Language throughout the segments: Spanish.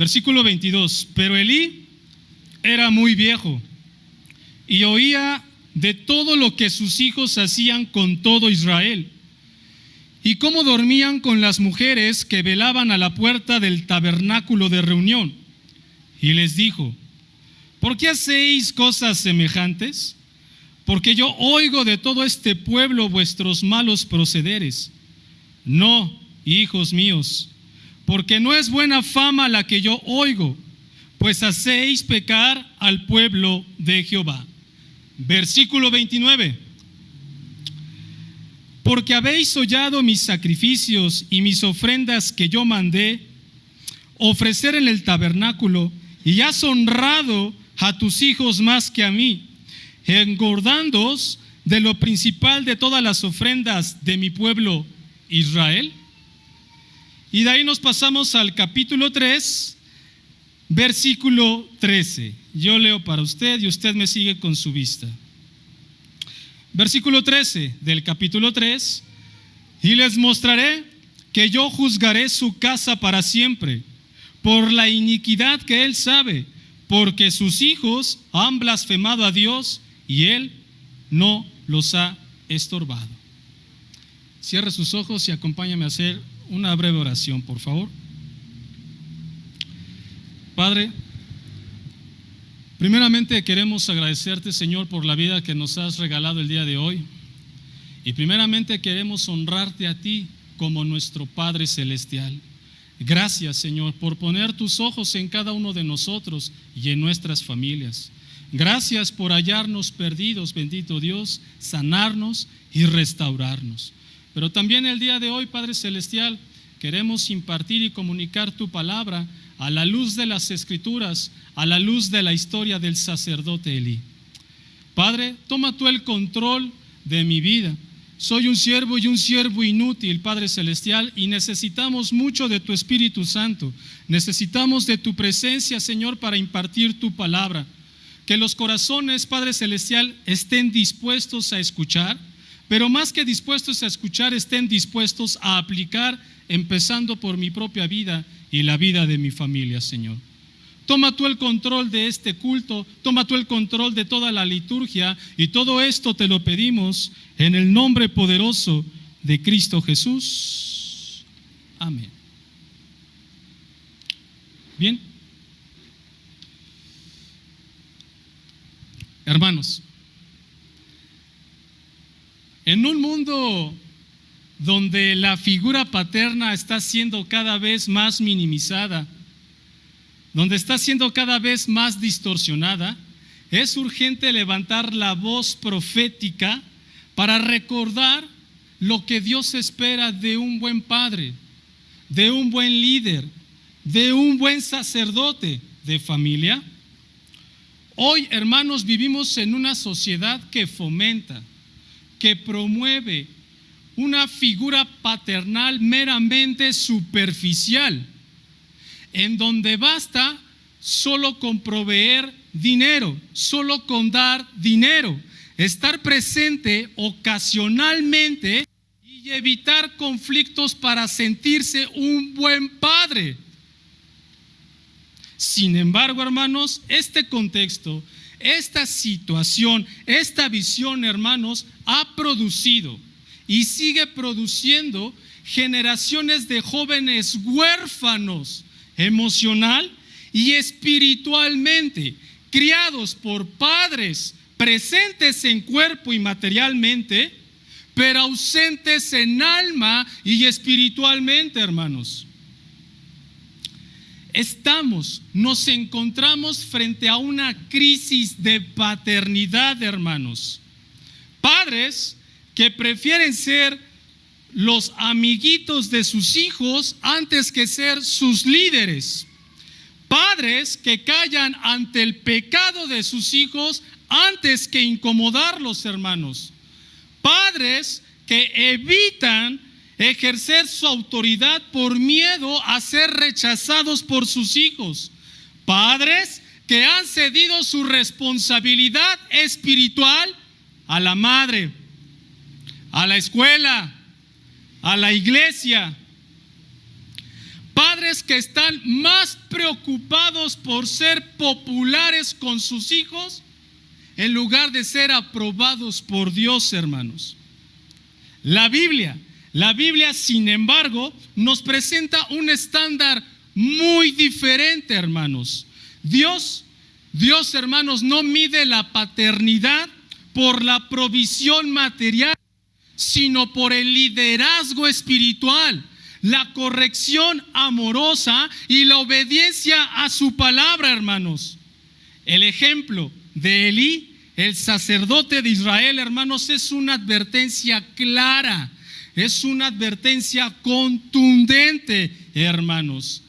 Versículo 22. Pero Elí era muy viejo y oía de todo lo que sus hijos hacían con todo Israel, y cómo dormían con las mujeres que velaban a la puerta del tabernáculo de reunión. Y les dijo: ¿por qué hacéis cosas semejantes? Porque yo oigo de todo este pueblo vuestros malos procederes. No, hijos míos, porque no es buena fama la que yo oigo, pues hacéis pecar al pueblo de Jehová. Versículo 29. Porque habéis hollado mis sacrificios y mis ofrendas que yo mandé ofrecer en el tabernáculo, y has honrado a tus hijos más que a mí, engordándoos de lo principal de todas las ofrendas de mi pueblo Israel. Y de ahí nos pasamos al capítulo 3, versículo 13. Yo leo para usted y usted me sigue con su vista. Versículo 13 del capítulo 3. Y les mostraré que yo juzgaré su casa para siempre, por la iniquidad que él sabe, porque sus hijos han blasfemado a Dios y él no los ha estorbado. Cierre sus ojos y acompáñame a hacer una breve oración, por favor. Padre, primeramente queremos agradecerte, Señor, por la vida que nos has regalado el día de hoy. Y primeramente queremos honrarte a ti como nuestro Padre Celestial. Gracias, Señor, por poner tus ojos en cada uno de nosotros y en nuestras familias. Gracias por hallarnos perdidos, bendito Dios, sanarnos y restaurarnos. Pero también el día de hoy, Padre Celestial, queremos impartir y comunicar tu palabra a la luz de las Escrituras, a la luz de la historia del sacerdote Elí. Padre, toma tú el control de mi vida. Soy un siervo y un siervo inútil, Padre Celestial, y necesitamos mucho de tu Espíritu Santo. Necesitamos de tu presencia, Señor, para impartir tu palabra. Que los corazones, Padre Celestial, estén dispuestos a escuchar, pero más que dispuestos a escuchar, estén dispuestos a aplicar, empezando por mi propia vida y la vida de mi familia, Señor. Toma tú el control de este culto, toma tú el control de toda la liturgia, y todo esto te lo pedimos en el nombre poderoso de Cristo Jesús. Amén. Bien. Hermanos, en un mundo donde la figura paterna está siendo cada vez más minimizada, donde está siendo cada vez más distorsionada, es urgente levantar la voz profética para recordar lo que Dios espera de un buen padre, de un buen líder, de un buen sacerdote de familia. Hoy, hermanos, vivimos en una sociedad que fomenta, que promueve una figura paternal meramente superficial, en donde basta solo con proveer dinero, solo con dar dinero, estar presente ocasionalmente y evitar conflictos para sentirse un buen padre. Sin embargo, hermanos, este contexto, esta situación, esta visión, hermanos, ha producido y sigue produciendo generaciones de jóvenes huérfanos emocional y espiritualmente, criados por padres presentes en cuerpo y materialmente, pero ausentes en alma y espiritualmente, hermanos. Nos encontramos frente a una crisis de paternidad, hermanos. Padres que prefieren ser los amiguitos de sus hijos antes que ser sus líderes. Padres que callan ante el pecado de sus hijos antes que incomodarlos, hermanos. Padres que evitan ejercer su autoridad por miedo a ser rechazados por sus hijos. Padres que han cedido su responsabilidad espiritual a la madre, a la escuela, a la iglesia. Padres que están más preocupados por ser populares con sus hijos en lugar de ser aprobados por Dios, hermanos. La Biblia, sin embargo, nos presenta un estándar muy diferente, hermanos. Dios, hermanos, no mide la paternidad por la provisión material, sino por el liderazgo espiritual, la corrección amorosa y la obediencia a su palabra, hermanos. El ejemplo de Elí, el sacerdote de Israel, hermanos, es una advertencia clara, es una advertencia contundente, hermanos.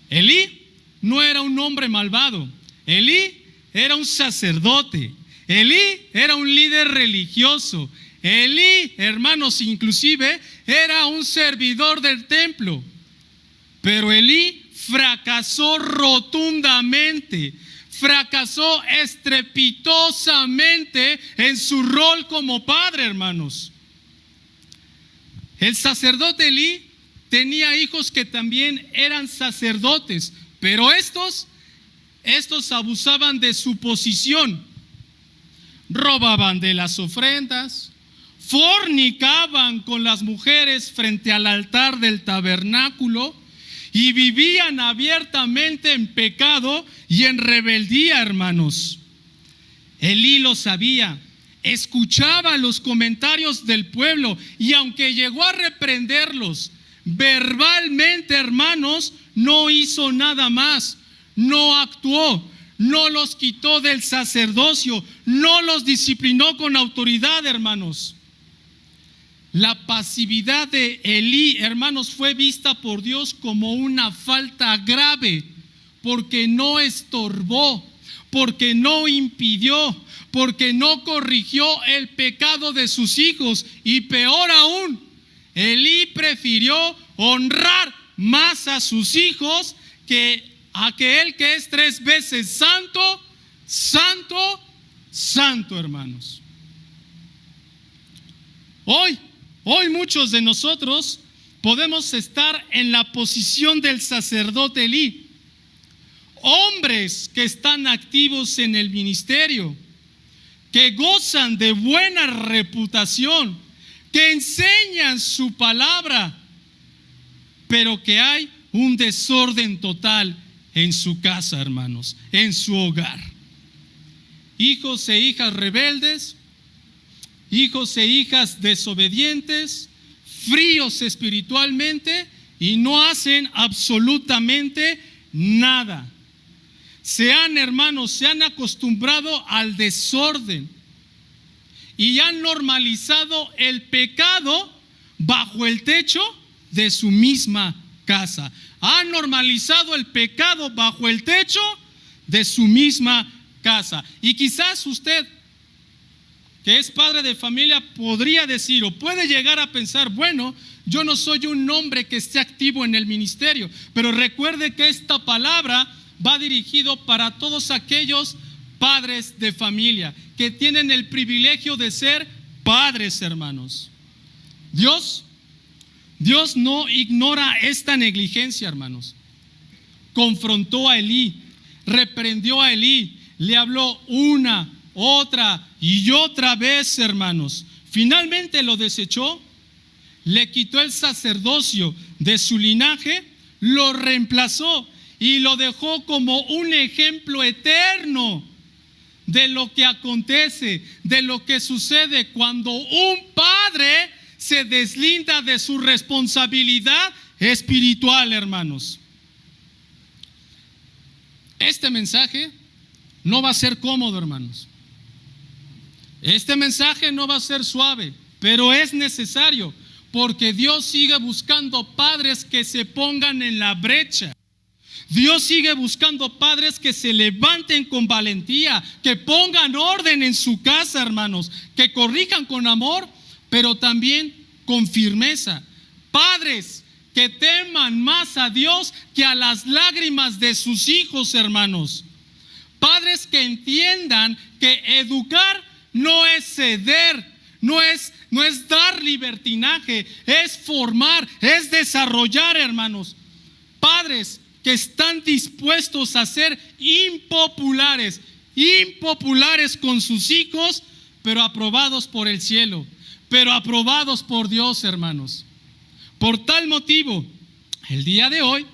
Elí no era un hombre malvado, Elí era un sacerdote, Elí era un líder religioso, Elí, hermanos, inclusive era un servidor del templo, pero Elí fracasó rotundamente, fracasó estrepitosamente en su rol como padre, hermanos. El sacerdote Elí tenía hijos que también eran sacerdotes, pero estos abusaban de su posición, robaban de las ofrendas, fornicaban con las mujeres frente al altar del tabernáculo y vivían abiertamente en pecado y en rebeldía, hermanos. Elí lo sabía, escuchaba los comentarios del pueblo y aunque llegó a reprenderlos verbalmente, hermanos, no hizo nada más, no actuó, no los quitó del sacerdocio, no los disciplinó con autoridad, hermanos. La pasividad de Elí, hermanos, fue vista por Dios como una falta grave, porque no estorbó, porque no impidió, porque no corrigió el pecado de sus hijos. Y peor aún, Elí prefirió honrar más a sus hijos que a aquel que es 3 veces santo, santo, santo, hermanos. Hoy muchos de nosotros podemos estar en la posición del sacerdote Elí. Hombres que están activos en el ministerio, que gozan de buena reputación, que enseñan su palabra, pero que hay un desorden total en su casa, hermanos, en su hogar. Hijos e hijas rebeldes, hijos e hijas desobedientes, fríos espiritualmente y no hacen absolutamente nada. Hermanos, se han acostumbrado al desorden y han normalizado el pecado bajo el techo de su misma casa. Han normalizado el pecado bajo el techo de su misma casa. Y quizás usted, que es padre de familia, podría decir o puede llegar a pensar, bueno, yo no soy un hombre que esté activo en el ministerio, pero recuerde que esta palabra va dirigido para todos aquellos padres de familia que tienen el privilegio de ser padres, hermanos. Dios no ignora esta negligencia, hermanos. Confrontó a Elí, reprendió a Elí, le habló una, otra y otra vez, hermanos. Finalmente lo desechó, le quitó el sacerdocio de su linaje, lo reemplazó y lo dejó como un ejemplo eterno de lo que acontece, de lo que sucede cuando un padre se deslinda de su responsabilidad espiritual, hermanos. Este mensaje no va a ser cómodo, hermanos. Este mensaje no va a ser suave, pero es necesario, porque Dios sigue buscando padres que se pongan en la brecha. Dios sigue buscando padres que se levanten con valentía, que pongan orden en su casa, hermanos, que corrijan con amor, pero también con firmeza. Padres que teman más a Dios que a las lágrimas de sus hijos, hermanos. Padres que entiendan que educar no es ceder, no es dar libertinaje, es formar, es desarrollar, hermanos. Padres que están dispuestos a ser impopulares con sus hijos, pero aprobados por el cielo, pero aprobados por Dios, hermanos. Por tal motivo, el día de hoy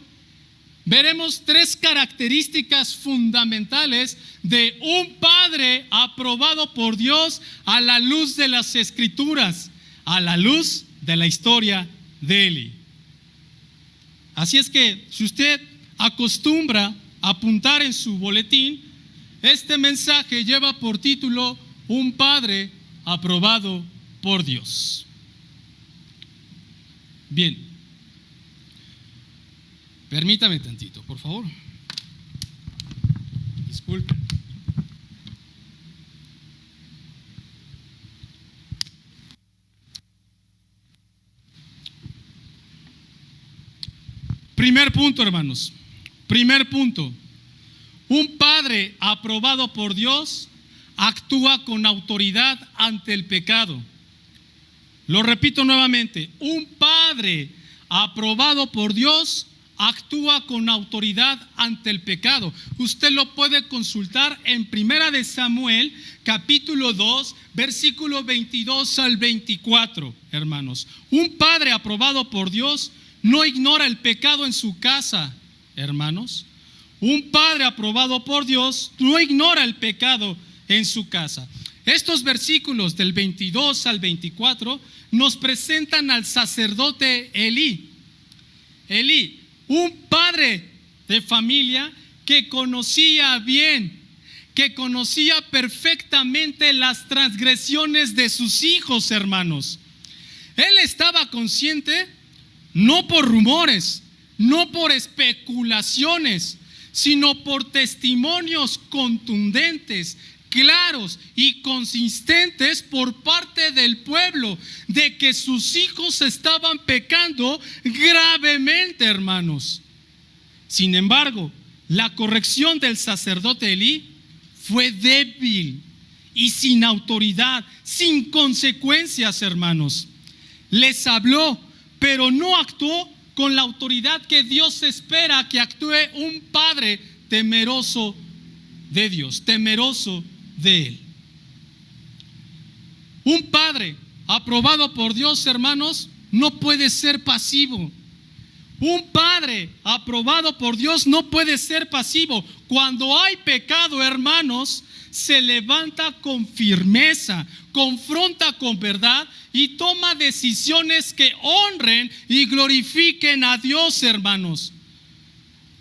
veremos 3 características fundamentales de un padre aprobado por Dios a la luz de las Escrituras, a la luz de la historia de Eli. Así es que si usted acostumbra a apuntar en su boletín, este mensaje lleva por título Un padre aprobado por Dios. Bien, permítame tantito, por favor. Disculpen. Primer punto, hermanos. Primer punto. Un padre aprobado por Dios actúa con autoridad ante el pecado. Lo repito nuevamente. Un padre aprobado por Dios actúa con autoridad ante el pecado. Usted lo puede consultar en Primera de Samuel, capítulo 2, versículo 22 al 24, hermanos. Un padre aprobado por Dios no ignora el pecado en su casa, hermanos. Un padre aprobado por Dios no ignora el pecado en su casa. Estos versículos del 22 al 24 nos presentan al sacerdote Elí. Elí, un padre de familia que conocía bien, que conocía perfectamente las transgresiones de sus hijos, hermanos. Él estaba consciente, no por rumores, no por especulaciones, sino por testimonios contundentes, claros y consistentes por parte del pueblo de que sus hijos estaban pecando gravemente, hermanos. Sin embargo, la corrección del sacerdote Elí fue débil y sin autoridad, sin consecuencias, hermanos. Les habló, pero no actuó con la autoridad que Dios espera que actúe un padre temeroso de Dios, temeroso de Él. Un padre aprobado por Dios, hermanos, no puede ser pasivo. Un padre aprobado por Dios no puede ser pasivo. Cuando hay pecado, hermanos, se levanta con firmeza, confronta con verdad y toma decisiones que honren y glorifiquen a Dios, hermanos.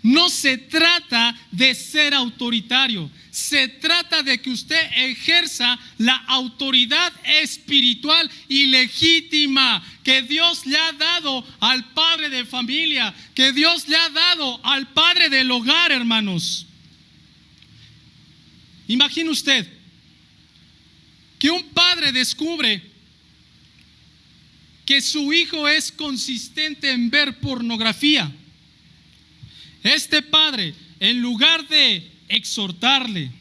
No se trata de ser autoritario, se trata de que usted ejerza la autoridad espiritual y legítima que Dios le ha dado al padre de familia, que Dios le ha dado al padre del hogar, hermanos. Imagine usted que un padre descubre que su hijo es consistente en ver pornografía. Este padre, en lugar de exhortarle,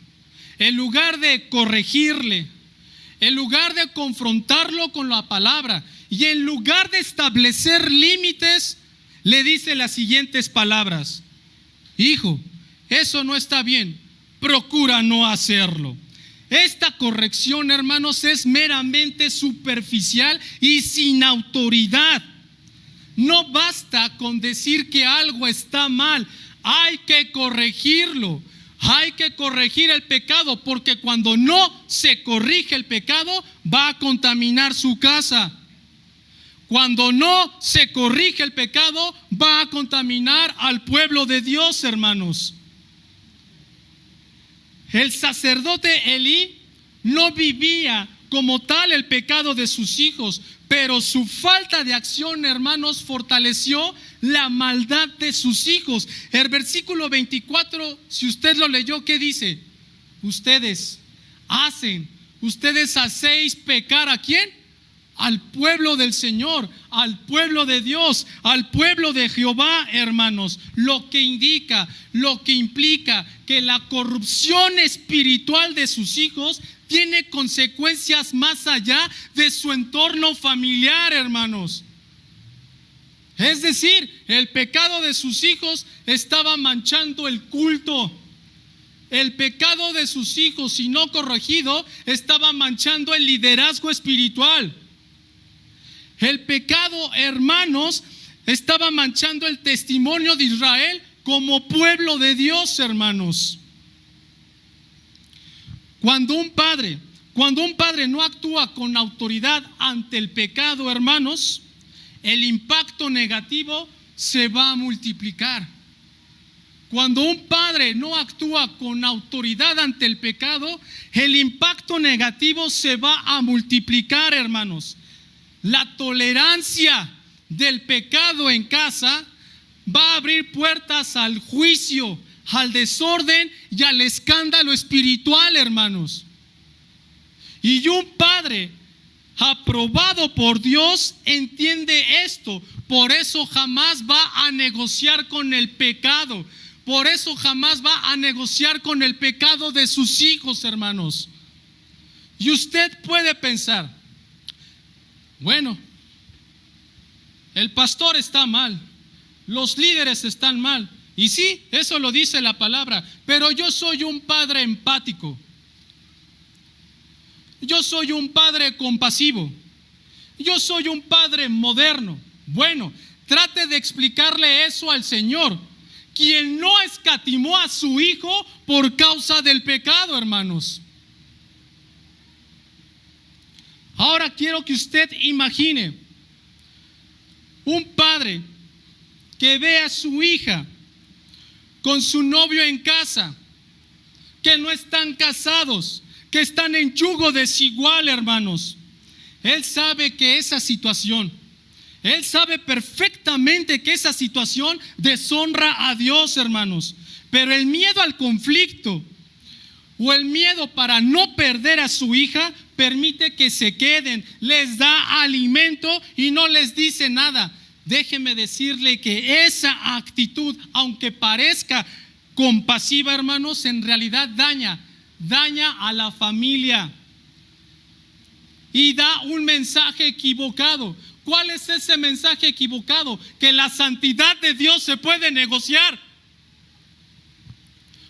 en lugar de corregirle, en lugar de confrontarlo con la palabra y en lugar de establecer límites, le dice las siguientes palabras: hijo, eso no está bien, procura no hacerlo. Esta corrección, hermanos, es meramente superficial y sin autoridad. No basta con decir que algo está mal, hay que corregirlo, hay que corregir el pecado, porque cuando no se corrige el pecado, va a contaminar su casa. Cuando no se corrige el pecado, va a contaminar al pueblo de Dios, hermanos. El sacerdote Elí no vivía como tal el pecado de sus hijos, pero su falta de acción, hermanos, fortaleció la maldad de sus hijos. El versículo 24, si usted lo leyó, ¿qué dice? Ustedes hacéis pecar ¿a quién? Al pueblo del Señor, al pueblo de Dios, al pueblo de Jehová, hermanos. Lo que indica, lo que implica que la corrupción espiritual de sus hijos tiene consecuencias más allá de su entorno familiar, hermanos. Es decir, el pecado de sus hijos estaba manchando el culto. El pecado de sus hijos, si no corregido, estaba manchando el liderazgo espiritual. El pecado, hermanos, estaba manchando el testimonio de Israel como pueblo de Dios, hermanos. Cuando un padre no actúa con autoridad ante el pecado, hermanos, el impacto negativo se va a multiplicar. Cuando un padre no actúa con autoridad ante el pecado, el impacto negativo se va a multiplicar, hermanos. La tolerancia del pecado en casa va a abrir puertas al juicio, al desorden y al escándalo espiritual, hermanos. Y un padre aprobado por Dios entiende esto. Por eso jamás va a negociar con el pecado. Por eso jamás va a negociar con el pecado de sus hijos, hermanos. Y usted puede pensar, bueno, el pastor está mal, los líderes están mal. Y sí, eso lo dice la palabra, pero yo soy un padre empático. Yo soy un padre compasivo. Yo soy un padre moderno. Bueno, trate de explicarle eso al Señor, quien no escatimó a su hijo por causa del pecado, hermanos. Ahora quiero que usted imagine un padre que ve a su hija con su novio en casa, que no están casados, que están en yugo desigual, hermanos. Él sabe que esa situación, él sabe perfectamente que esa situación deshonra a Dios, hermanos. Pero el miedo al conflicto o el miedo para no perder a su hija permite que se queden, les da alimento y no les dice nada. Déjeme decirle que esa actitud, aunque parezca compasiva, hermanos, en realidad daña a la familia y da un mensaje equivocado. ¿Cuál es ese mensaje equivocado? Que la santidad de Dios se puede negociar.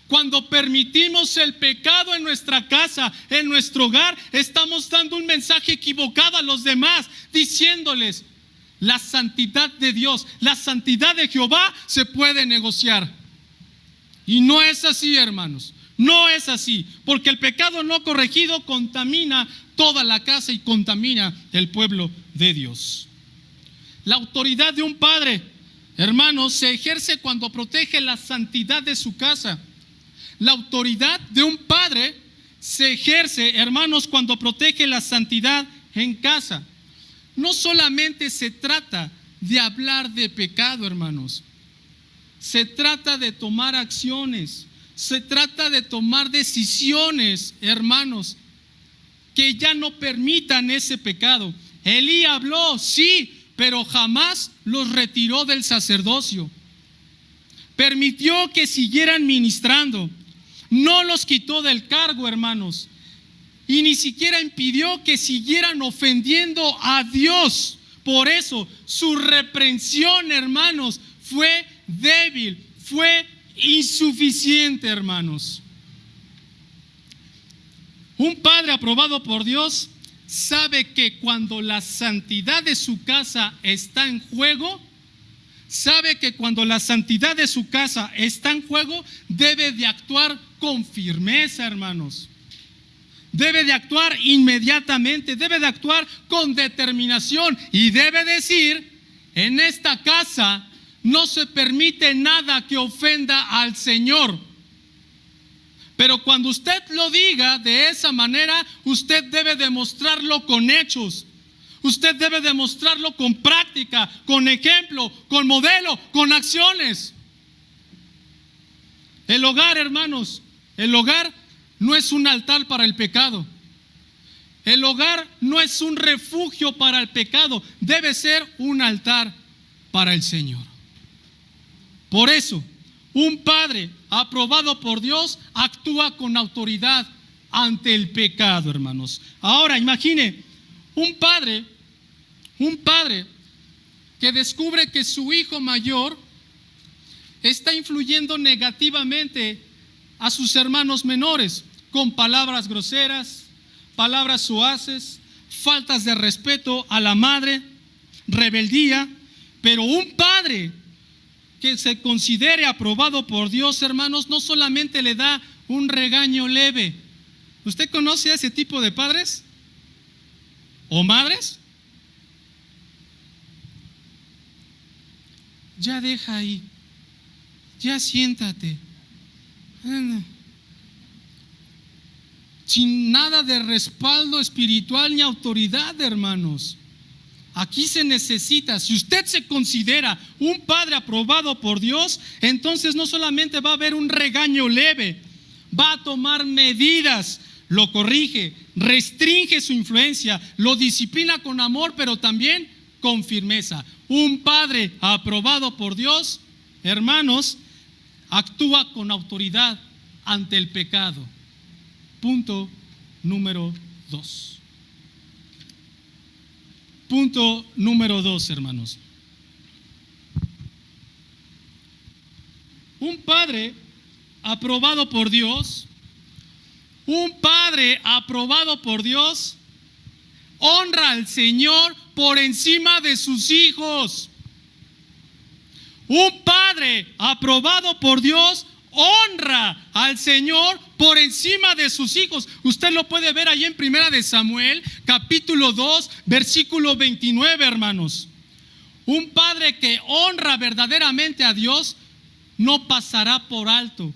Cuando permitimos el pecado en nuestra casa, en nuestro hogar, estamos dando un mensaje equivocado a los demás, diciéndoles: la santidad de Dios, la santidad de Jehová se puede negociar. Y no es así, hermanos. No es así, porque el pecado no corregido contamina toda la casa y contamina el pueblo de Dios. La autoridad de un padre, hermanos, se ejerce cuando protege la santidad de su casa. La autoridad de un padre se ejerce, hermanos, cuando protege la santidad en casa. No solamente se trata de hablar de pecado, hermanos. Se trata de tomar acciones. Se trata de tomar decisiones, hermanos, que ya no permitan ese pecado. Elí habló, sí, pero jamás los retiró del sacerdocio. Permitió que siguieran ministrando. No los quitó del cargo, hermanos. Y ni siquiera impidió que siguieran ofendiendo a Dios. Por eso su reprensión, hermanos, fue débil, fue insuficiente, hermanos. Un padre aprobado por Dios sabe que cuando la santidad de su casa está en juego, debe de actuar con firmeza, hermanos. Debe de actuar inmediatamente, debe de actuar con determinación y debe decir: en esta casa no se permite nada que ofenda al Señor. Pero cuando usted lo diga de esa manera, usted debe demostrarlo con hechos. Usted debe demostrarlo con práctica, con ejemplo, con modelo, con acciones. El hogar, hermanos, el hogar no es un altar para el pecado. El hogar no es un refugio para el pecado. Debe ser un altar para el Señor. Por eso, un padre aprobado por Dios actúa con autoridad ante el pecado, hermanos. Ahora, imagine, un padre que descubre que su hijo mayor está influyendo negativamente a sus hermanos menores con palabras groseras, palabras suaves, faltas de respeto a la madre, rebeldía. Pero un padre que se considere aprobado por Dios, hermanos, no solamente le da un regaño leve. ¿Usted conoce a ese tipo de padres o madres? Ya deja ahí, ya siéntate. Sin nada de respaldo espiritual ni autoridad, hermanos. Aquí se necesita, si usted se considera un padre aprobado por Dios, entonces no solamente va a haber un regaño leve, va a tomar medidas, lo corrige, restringe su influencia, lo disciplina con amor, pero también con firmeza. Un padre aprobado por Dios, hermanos, actúa con autoridad ante el pecado. Punto número 2. Punto número 2, hermanos. Un padre aprobado por Dios, honra al Señor por encima de sus hijos. Un padre aprobado por Dios honra al Señor por encima de sus hijos. Usted lo puede ver ahí en 1 Samuel, capítulo 2, versículo 29, hermanos. Un padre que honra verdaderamente a Dios no pasará por alto,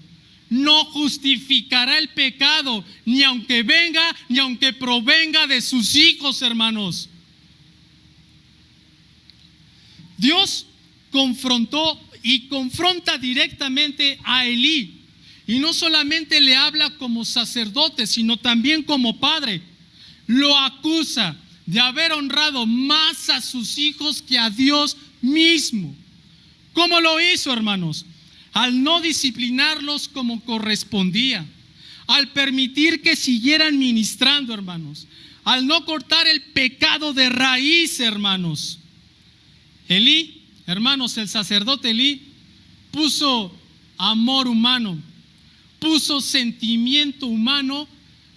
no justificará el pecado, ni aunque venga, ni aunque provenga de sus hijos, hermanos. Dios confrontó y confronta directamente a Elí, y no solamente le habla como sacerdote, sino también como padre. Lo acusa de haber honrado más a sus hijos que a Dios mismo. ¿Cómo lo hizo, hermanos? Al no disciplinarlos como correspondía, al permitir que siguieran ministrando, hermanos, al no cortar el pecado de raíz, hermanos. Elí, hermanos, el sacerdote Elí puso amor humano, puso sentimiento humano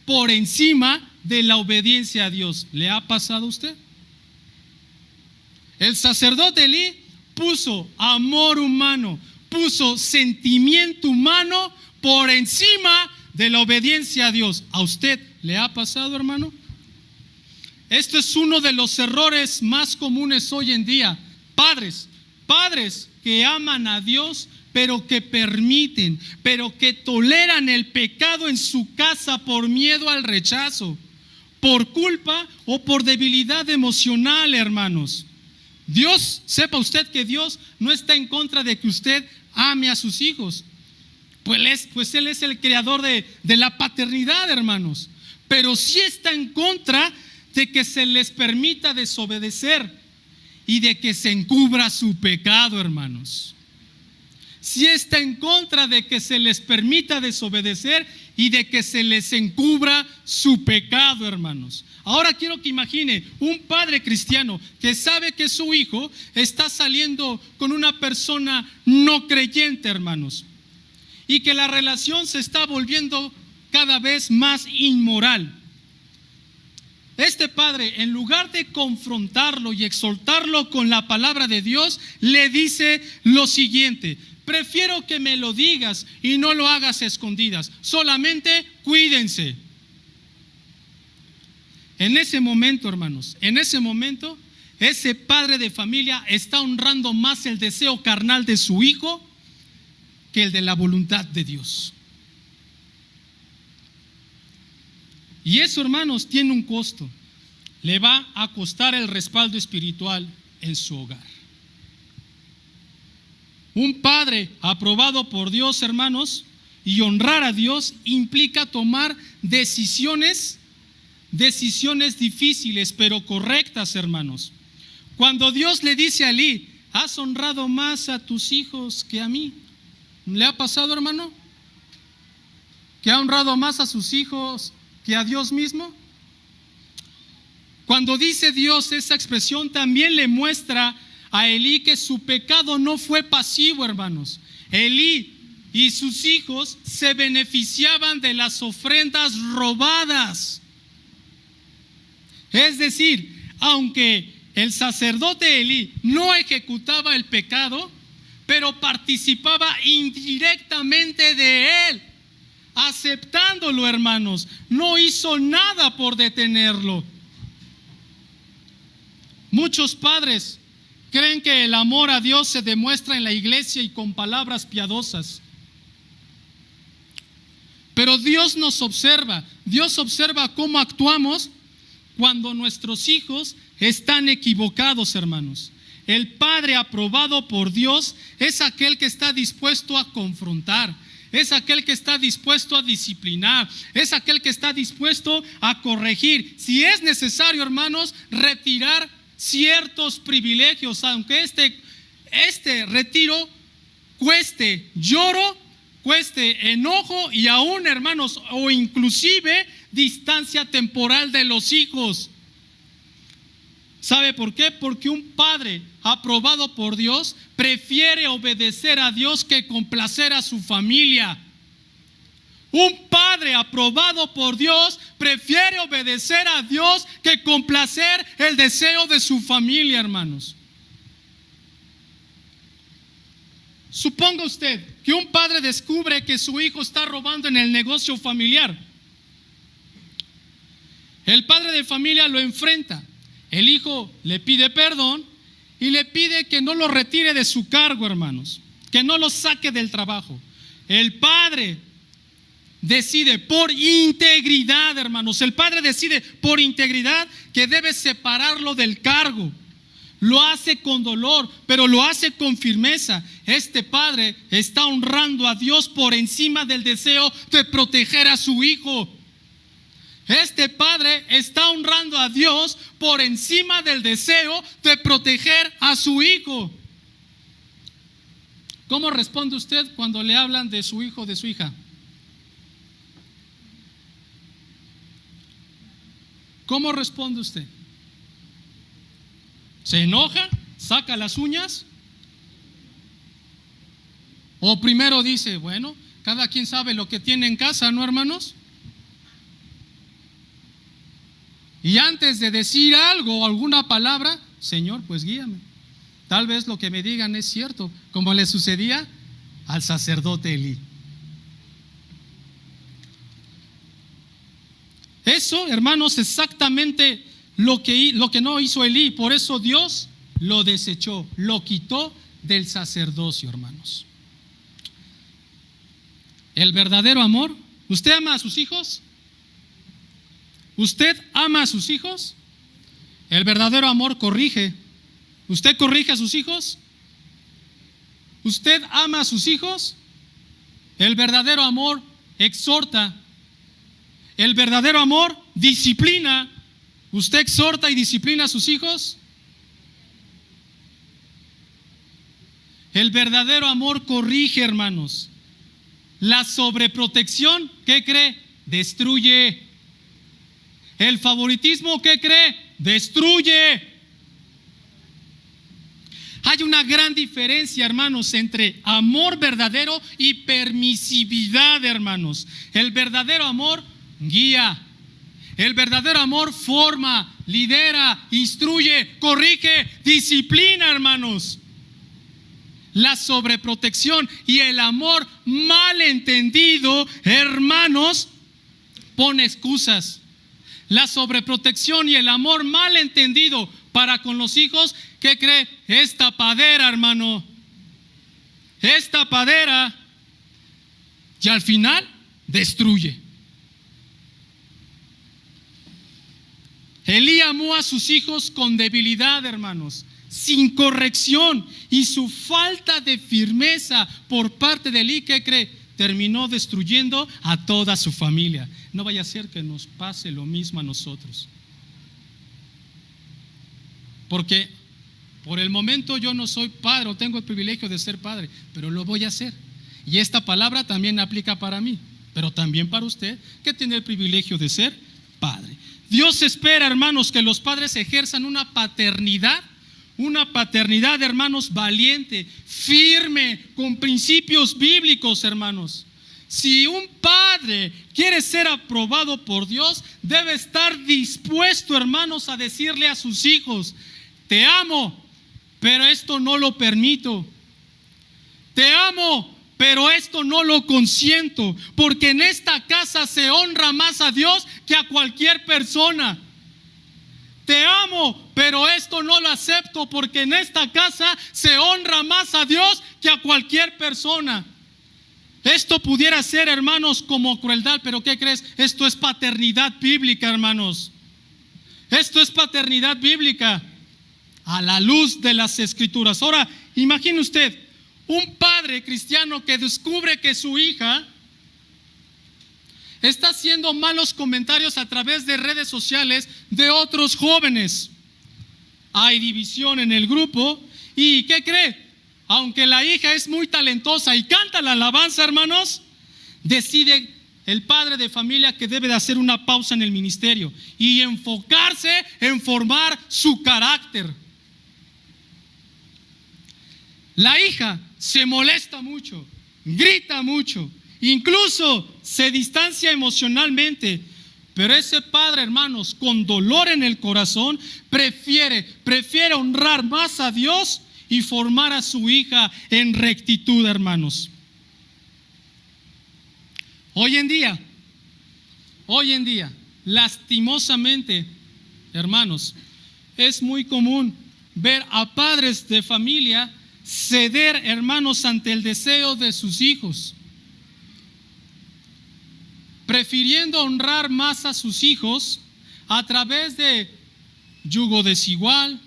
por encima de la obediencia a Dios. ¿Le ha pasado a usted? El sacerdote Elí puso amor humano, puso sentimiento humano por encima de la obediencia a Dios. ¿A usted le ha pasado, hermano? Esto es uno de los errores más comunes hoy en día. Padres que aman a Dios, pero que permiten, pero que toleran el pecado en su casa por miedo al rechazo, por culpa o por debilidad emocional, hermanos. Dios, sepa usted que Dios no está en contra de que usted ame a sus hijos, pues Él es el creador de la paternidad, hermanos, pero sí está en contra de que se les permita desobedecer y de que se encubra su pecado, hermanos. Sí está en contra de que se les permita desobedecer y de que se les encubra su pecado, hermanos. Ahora quiero que imagine un padre cristiano que sabe que su hijo está saliendo con una persona no creyente, hermanos, y que la relación se está volviendo cada vez más inmoral. Este padre, en lugar de confrontarlo y exhortarlo con la palabra de Dios, le dice lo siguiente: prefiero que me lo digas y no lo hagas a escondidas, solamente cuídense. En ese momento, hermanos, ese padre de familia está honrando más el deseo carnal de su hijo que el de la voluntad de Dios. Y eso, hermanos, tiene un costo. Le va a costar el respaldo espiritual en su hogar. Un padre aprobado por Dios, hermanos, y honrar a Dios implica tomar decisiones difíciles, pero correctas, hermanos. Cuando Dios le dice a Elí: has honrado más a tus hijos que a mí. ¿Le ha pasado, hermano? ¿Que ha honrado más a sus hijos que a Dios mismo? Cuando dice Dios esa expresión, también le muestra a Elí que su pecado no fue pasivo, hermanos. Elí y sus hijos se beneficiaban de las ofrendas robadas. Es decir, aunque el sacerdote Elí no ejecutaba el pecado, pero participaba indirectamente de él, aceptándolo, hermanos. No hizo nada por detenerlo. Muchos padres creen que el amor a Dios se demuestra en la iglesia y con palabras piadosas. Pero Dios nos observa. Dios observa cómo actuamos cuando nuestros hijos están equivocados, hermanos. El padre aprobado por Dios es aquel que está dispuesto a confrontar, es aquel que está dispuesto a disciplinar, es aquel que está dispuesto a corregir. Si es necesario, hermanos, retirar ciertos privilegios, aunque este retiro cueste lloro, cueste enojo y aún, hermanos, o inclusive distancia temporal de los hijos. ¿Sabe por qué? Porque un padre aprobado por Dios prefiere obedecer a Dios que complacer a su familia. Un padre aprobado por Dios prefiere obedecer a Dios que complacer el deseo de su familia, hermanos. Suponga usted que un padre descubre que su hijo está robando en el negocio familiar. El padre de familia lo enfrenta. El hijo le pide perdón y le pide que no lo retire de su cargo, hermanos, que no lo saque del trabajo. El padre decide por integridad, hermanos, el padre decide por integridad que debe separarlo del cargo. Lo hace con dolor, pero lo hace con firmeza. Este padre está honrando a Dios por encima del deseo de proteger a su hijo. Este padre está honrando a Dios por encima del deseo de proteger a su hijo. ¿Cómo responde usted cuando le hablan de su hijo o de su hija? ¿Cómo responde usted? ¿Se enoja? ¿Saca las uñas? ¿O primero dice, bueno, cada quien sabe lo que tiene en casa, ¿no, hermanos? Y antes de decir algo o alguna palabra, Señor, pues guíame. Tal vez lo que me digan es cierto, como le sucedía al sacerdote Elí. Eso, hermanos, exactamente lo que no hizo Elí. Por eso Dios lo desechó, lo quitó del sacerdocio, hermanos. El verdadero amor. ¿Usted ama a sus hijos? ¿Usted ama a sus hijos? El verdadero amor corrige. ¿Usted corrige a sus hijos? ¿Usted ama a sus hijos? El verdadero amor exhorta. El verdadero amor disciplina. ¿Usted exhorta y disciplina a sus hijos? El verdadero amor corrige, hermanos. La sobreprotección, ¿qué cree? Destruye. El favoritismo, ¿qué cree? Destruye. Hay una gran diferencia, hermanos, entre amor verdadero y permisividad, hermanos. El verdadero amor guía. El verdadero amor forma, lidera, instruye, corrige, disciplina, hermanos. La sobreprotección y el amor malentendido, hermanos, pone excusas. La sobreprotección y el amor malentendido para con los hijos, ¿qué cree? Es tapadera, hermano. Es tapadera. Y al final destruye. Elí amó a sus hijos con debilidad, hermanos, sin corrección, y su falta de firmeza por parte de Elí, ¿qué cree? Terminó destruyendo a toda su familia. No vaya a ser que nos pase lo mismo a nosotros. Porque por el momento yo no soy padre, no tengo el privilegio de ser padre, pero lo voy a hacer. Y esta palabra también aplica para mí, pero también para usted que tiene el privilegio de ser padre. Dios espera, hermanos, que los padres ejerzan una paternidad una paternidad, hermanos, valiente, firme, con principios bíblicos, hermanos. Si un padre quiere ser aprobado por Dios, debe estar dispuesto, hermanos, a decirle a sus hijos: te amo, pero esto no lo permito. Te amo, pero esto no lo consiento, porque en esta casa se honra más a Dios que a cualquier persona. Te amo, pero esto no lo acepto, porque en esta casa se honra más a Dios que a cualquier persona. Esto pudiera ser, hermanos, como crueldad, pero ¿qué crees? Esto es paternidad bíblica, hermanos. Esto es paternidad bíblica a la luz de las Escrituras. Ahora, imagine usted un padre cristiano que descubre que su hija está haciendo malos comentarios a través de redes sociales de otros jóvenes. Hay división en el grupo y ¿qué cree? Aunque la hija es muy talentosa y canta la alabanza, hermanos, decide el padre de familia que debe de hacer una pausa en el ministerio y enfocarse en formar su carácter. La hija se molesta mucho, grita mucho, incluso se distancia emocionalmente, pero ese padre, hermanos, con dolor en el corazón, prefiere honrar más a Dios y formar a su hija en rectitud, hermanos. Hoy en día, lastimosamente, hermanos, es muy común ver a padres de familia ceder, hermanos, ante el deseo de sus hijos, prefiriendo honrar más a sus hijos a través de yugo desigual,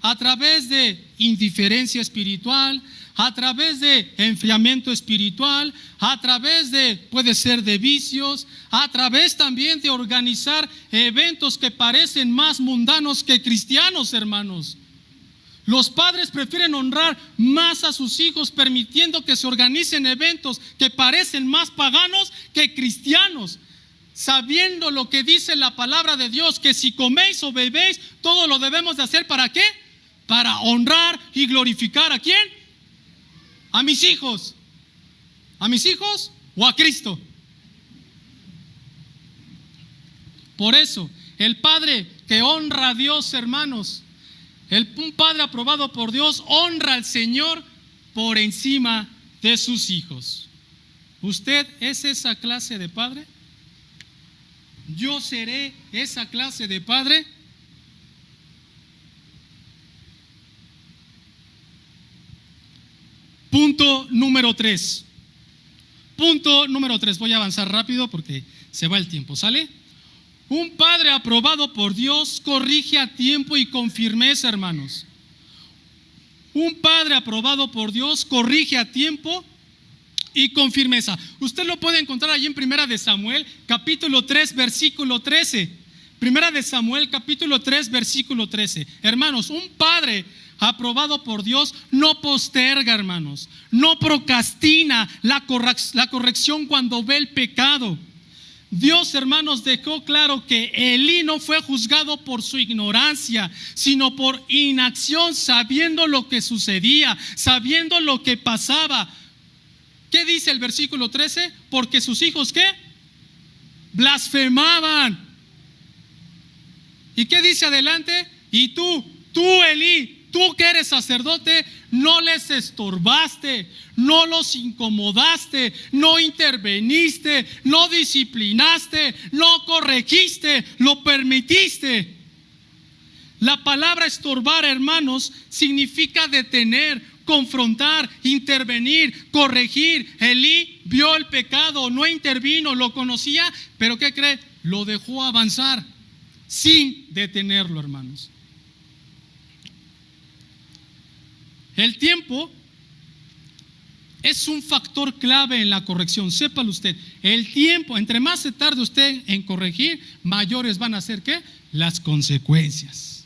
a través de indiferencia espiritual, a través de enfriamiento espiritual, a través de, puede ser de vicios, a través también de organizar eventos que parecen más mundanos que cristianos, hermanos. Los padres prefieren honrar más a sus hijos, permitiendo que se organicen eventos que parecen más paganos que cristianos, sabiendo lo que dice la palabra de Dios, que si coméis o bebéis, todo lo debemos de hacer, ¿para qué? Para honrar y glorificar ¿a quién? A mis hijos. ¿A mis hijos o a Cristo? Por eso, el padre que honra a Dios, hermanos, un padre aprobado por Dios honra al Señor por encima de sus hijos. ¿Usted es esa clase de padre? ¿Yo seré esa clase de padre? Punto número 3. Voy a avanzar rápido porque se va el tiempo, ¿sale? Un padre aprobado por Dios corrige a tiempo y con firmeza, hermanos. Un padre aprobado por Dios corrige a tiempo y con firmeza. Usted lo puede encontrar allí en Primera de Samuel, capítulo 3, versículo 13. Primera de Samuel, capítulo 3, versículo 13. Hermanos, un padre aprobado por Dios no posterga, hermanos, no procrastina la corrección cuando ve el pecado. Dios, hermanos, dejó claro que Elí no fue juzgado por su ignorancia, sino por inacción, sabiendo lo que sucedía, sabiendo lo que pasaba. ¿Qué dice el versículo 13? Porque sus hijos, ¿qué? Blasfemaban. ¿Y qué dice adelante? Y tú Elí, tú que eres sacerdote, no les estorbaste, no los incomodaste, no interveniste, no disciplinaste, no corregiste, lo permitiste. La palabra estorbar, hermanos, significa detener, confrontar, intervenir, corregir. Elí vio el pecado, no intervino, lo conocía, pero ¿qué cree? Lo dejó avanzar sin detenerlo, hermanos. El tiempo es un factor clave en la corrección, sépalo usted. El tiempo, entre más se tarde usted en corregir, mayores van a ser ¿qué? Las consecuencias.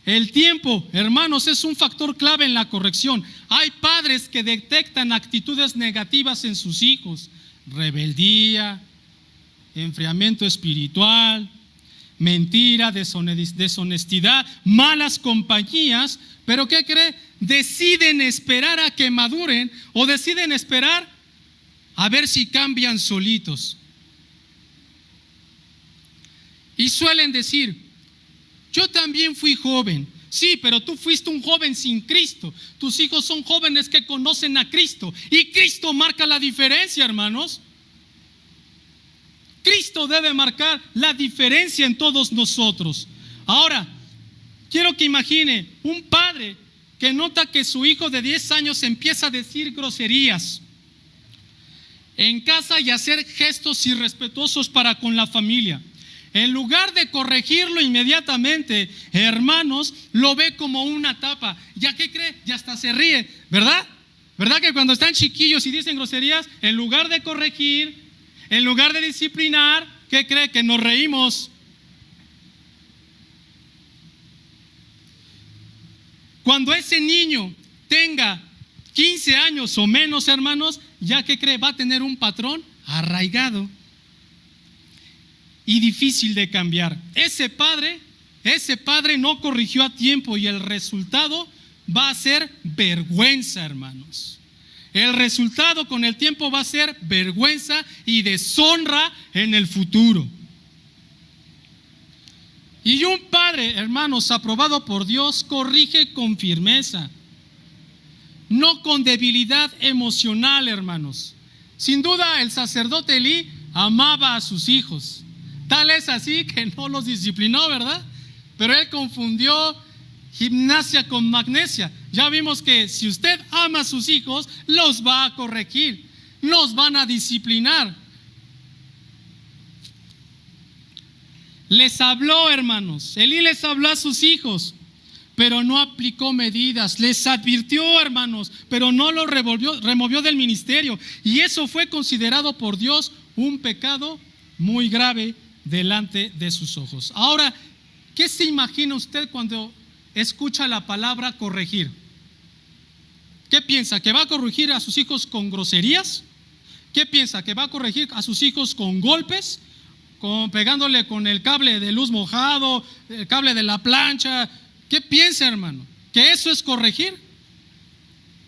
El tiempo, hermanos, es un factor clave en la corrección. Hay padres que detectan actitudes negativas en sus hijos: rebeldía, enfriamiento espiritual, mentira, deshonestidad, malas compañías, pero ¿qué cree? Deciden esperar a que maduren o deciden esperar a ver si cambian solitos. Y suelen decir, yo también fui joven. Sí, pero tú fuiste un joven sin Cristo. Tus hijos son jóvenes que conocen a Cristo. Y Cristo marca la diferencia, hermanos. Cristo debe marcar la diferencia en todos nosotros. Ahora, quiero que imagine un padre que nota que su hijo de 10 años empieza a decir groserías en casa y hacer gestos irrespetuosos para con la familia. En lugar de corregirlo inmediatamente, hermanos, lo ve como una tapa. ¿Ya qué cree? Ya hasta se ríe, ¿verdad? ¿Verdad que cuando están chiquillos y dicen groserías, en lugar de corregir, en lugar de disciplinar, ¿qué cree? Que nos reímos. Cuando ese niño tenga 15 años o menos, hermanos, ¿ya qué cree? Va a tener un patrón arraigado y difícil de cambiar. Ese padre no corrigió a tiempo y el resultado va a ser vergüenza, hermanos. El resultado con el tiempo va a ser vergüenza y deshonra en el futuro. Y un padre, hermanos, aprobado por Dios, corrige con firmeza, no con debilidad emocional, hermanos. Sin duda, el sacerdote Elí amaba a sus hijos. Tal es así que no los disciplinó, ¿verdad? Pero él confundió gimnasia con magnesia. Ya vimos que si usted ama a sus hijos, los va a corregir, los van a disciplinar. Les habló, hermanos, Elí les habló a sus hijos, pero no aplicó medidas. Les advirtió, hermanos, pero no los removió del ministerio. Y eso fue considerado por Dios un pecado muy grave delante de sus ojos. Ahora, ¿qué se imagina usted cuando escucha la palabra corregir? ¿Qué piensa? ¿Que va a corregir a sus hijos con groserías? ¿Qué piensa? ¿Que va a corregir a sus hijos con golpes? Pegándole con el cable de luz mojado, el cable de la plancha. ¿Qué piensa, hermano? ¿Que eso es corregir?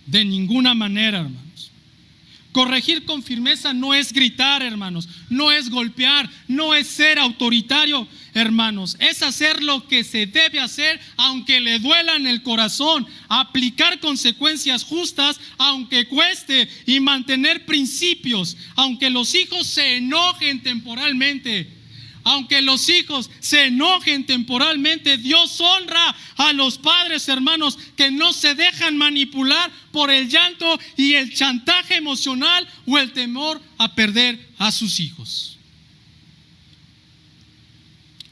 De ninguna manera, hermanos. Corregir con firmeza no es gritar, hermanos, no es golpear, no es ser autoritario, hermanos. Es hacer lo que se debe hacer aunque le duela en el corazón, aplicar consecuencias justas aunque cueste y mantener principios, aunque los hijos se enojen temporalmente. Aunque los hijos se enojen temporalmente, Dios honra a los padres, hermanos, que no se dejan manipular por el llanto y el chantaje emocional o el temor a perder a sus hijos.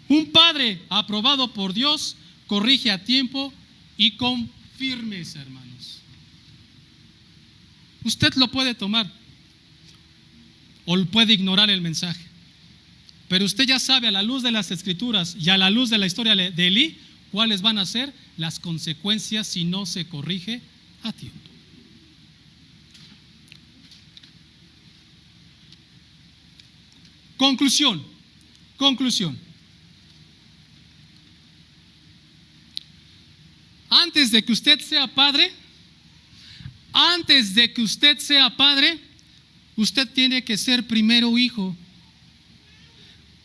Un padre aprobado por Dios corrige a tiempo y con firmeza, hermanos. Usted lo puede tomar o puede ignorar el mensaje. Pero usted ya sabe, a la luz de las Escrituras y a la luz de la historia de Elí, cuáles van a ser las consecuencias si no se corrige a tiempo. Conclusión. Antes de que usted sea padre, usted tiene que ser primero hijo.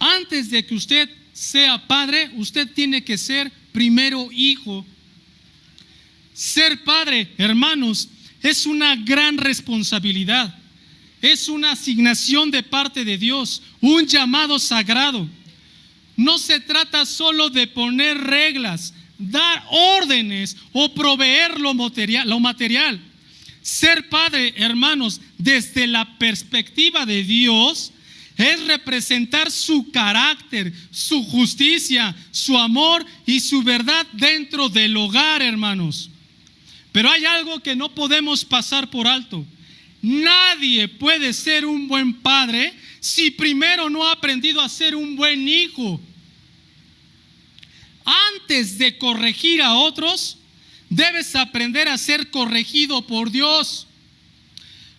Antes de que usted sea padre, usted tiene que ser primero hijo. Ser padre, hermanos, es una gran responsabilidad. Es una asignación de parte de Dios, un llamado sagrado. No se trata solo de poner reglas, dar órdenes o proveer lo material. Ser padre, hermanos, desde la perspectiva de Dios, es representar su carácter, su justicia, su amor y su verdad dentro del hogar, hermanos. Pero hay algo que no podemos pasar por alto. Nadie puede ser un buen padre si primero no ha aprendido a ser un buen hijo. Antes de corregir a otros, debes aprender a ser corregido por Dios.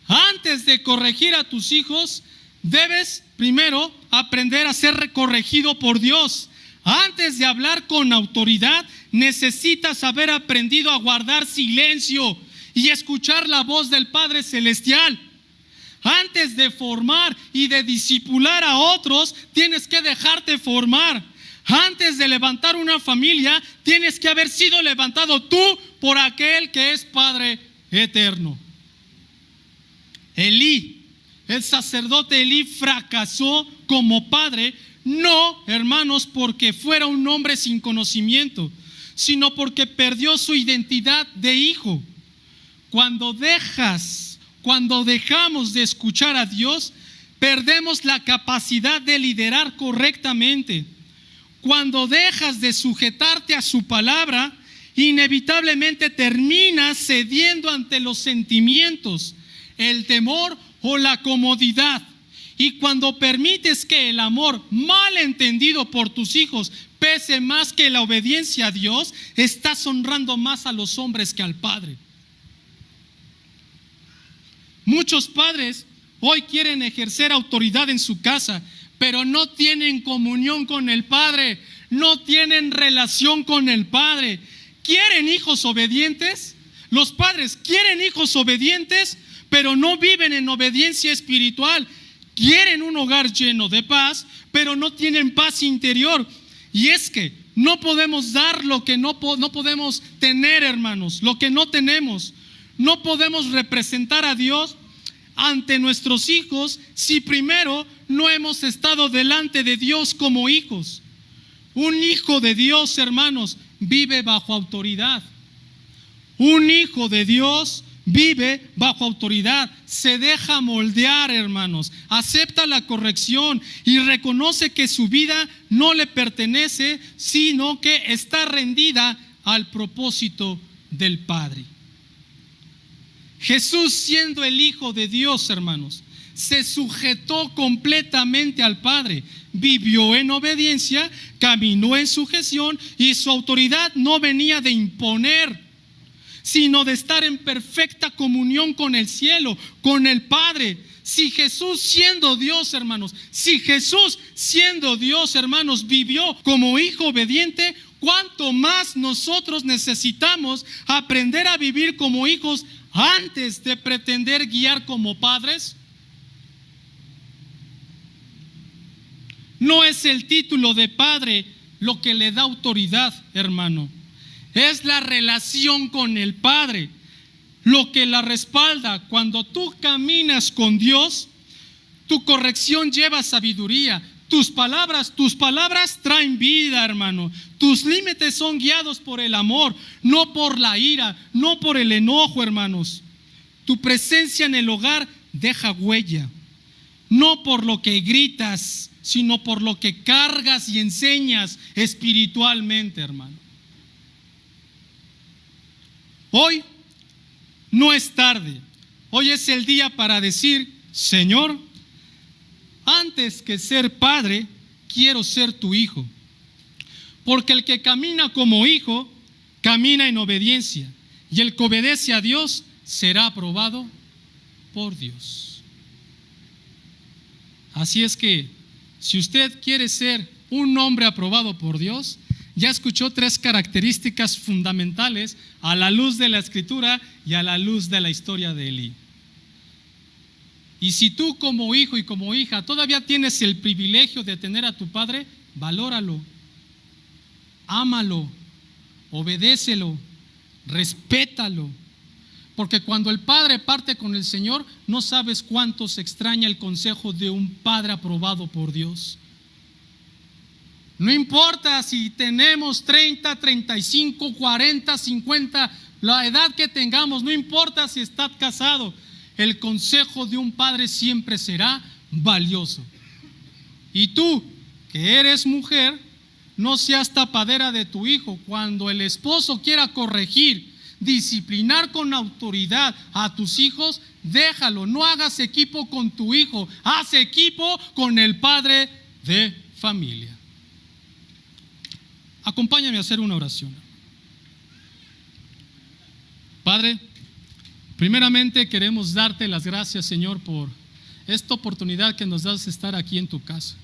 Antes de corregir a tus hijos, debes primero aprender a ser corregido por Dios. Antes de hablar con autoridad, necesitas haber aprendido a guardar silencio y escuchar la voz del Padre Celestial. Antes de formar y de discipular a otros, tienes que dejarte formar. Antes de levantar una familia, tienes que haber sido levantado tú por aquel que es Padre eterno. Elí, el sacerdote Elí, fracasó como padre, no, hermanos, porque fuera un hombre sin conocimiento, sino porque perdió su identidad de hijo. Cuando dejamos de escuchar a Dios, perdemos la capacidad de liderar correctamente. Cuando dejas de sujetarte a su palabra, inevitablemente terminas cediendo ante los sentimientos, el temor o la comodidad. Y cuando permites que el amor mal entendido por tus hijos pese más que la obediencia a Dios, estás honrando más a los hombres que al Padre. Muchos padres hoy quieren ejercer autoridad en su casa, pero no tienen comunión con el Padre, no tienen relación con el Padre. ¿Quieren hijos obedientes? Los padres quieren hijos obedientes, pero no viven en obediencia espiritual. Quieren un hogar lleno de paz, pero no tienen paz interior. Y es que no podemos dar lo que no podemos tener, hermanos, lo que no tenemos. No podemos representar a Dios ante nuestros hijos si primero no hemos estado delante de Dios como hijos. Un hijo de Dios, hermanos, vive bajo autoridad. Un hijo de Dios vive bajo autoridad, se deja moldear, hermanos, acepta la corrección y reconoce que su vida no le pertenece, sino que está rendida al propósito del Padre. Jesús, siendo el Hijo de Dios, hermanos, se sujetó completamente al Padre, vivió en obediencia, caminó en sujeción y su autoridad no venía de imponer, sino de estar en perfecta comunión con el cielo, con el Padre. Si Jesús siendo Dios, hermanos, vivió como hijo obediente, ¿cuánto más nosotros necesitamos aprender a vivir como hijos antes de pretender guiar como padres? No es el título de padre lo que le da autoridad, hermano. Es la relación con el Padre lo que la respalda. Cuando tú caminas con Dios, tu corrección lleva sabiduría. Tus palabras traen vida, hermano. Tus límites son guiados por el amor, no por la ira, no por el enojo, hermanos. Tu presencia en el hogar deja huella, no por lo que gritas, sino por lo que cargas y enseñas espiritualmente, hermano. Hoy no es tarde, hoy es el día para decir: Señor, antes que ser padre, quiero ser tu hijo. Porque el que camina como hijo, camina en obediencia, y el que obedece a Dios será aprobado por Dios. Así es que, si usted quiere ser un hombre aprobado por Dios, ya escuchó 3 características fundamentales a la luz de la Escritura y a la luz de la historia de Elí. Y si tú como hijo y como hija todavía tienes el privilegio de tener a tu padre, valóralo, ámalo, obedécelo, respétalo. Porque cuando el padre parte con el Señor, no sabes cuánto se extraña el consejo de un padre aprobado por Dios. No importa si tenemos 30, 35, 40, 50, la edad que tengamos, no importa si estás casado, el consejo de un padre siempre será valioso. Y tú, que eres mujer, no seas tapadera de tu hijo. Cuando el esposo quiera corregir, disciplinar con autoridad a tus hijos, déjalo, no hagas equipo con tu hijo, haz equipo con el padre de familia. Acompáñame a hacer una oración. Padre, primeramente queremos darte las gracias, Señor, por esta oportunidad que nos das de estar aquí en tu casa.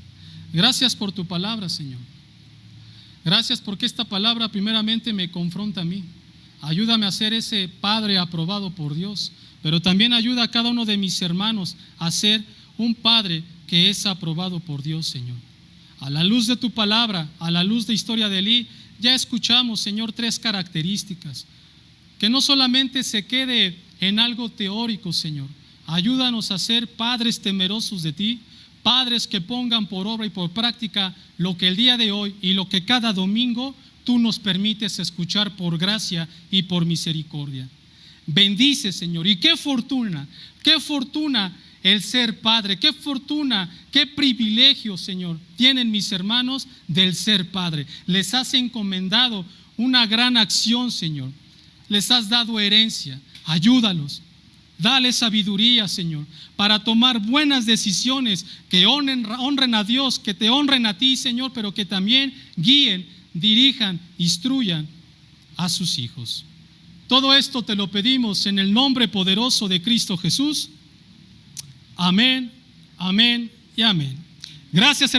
Gracias por tu palabra, Señor. Gracias porque esta palabra primeramente me confronta a mí. Ayúdame a ser ese padre aprobado por Dios, pero también ayuda a cada uno de mis hermanos a ser un padre que es aprobado por Dios, Señor. A la luz de tu palabra, a la luz de historia de Elí, ya escuchamos, Señor, 3 características. Que no solamente se quede en algo teórico, Señor. Ayúdanos a ser padres temerosos de ti, padres que pongan por obra y por práctica lo que el día de hoy y lo que cada domingo tú nos permites escuchar por gracia y por misericordia. Bendice, Señor, y qué fortuna el ser padre, qué fortuna, qué privilegio, Señor, tienen mis hermanos del ser padre. Les has encomendado una gran acción, Señor. Les has dado herencia. Ayúdalos. Dale sabiduría, Señor, para tomar buenas decisiones que honren a Dios, que te honren a ti, Señor, pero que también guíen, dirijan, instruyan a sus hijos. Todo esto te lo pedimos en el nombre poderoso de Cristo Jesús. Amén, amén y amén. Gracias, hermanos.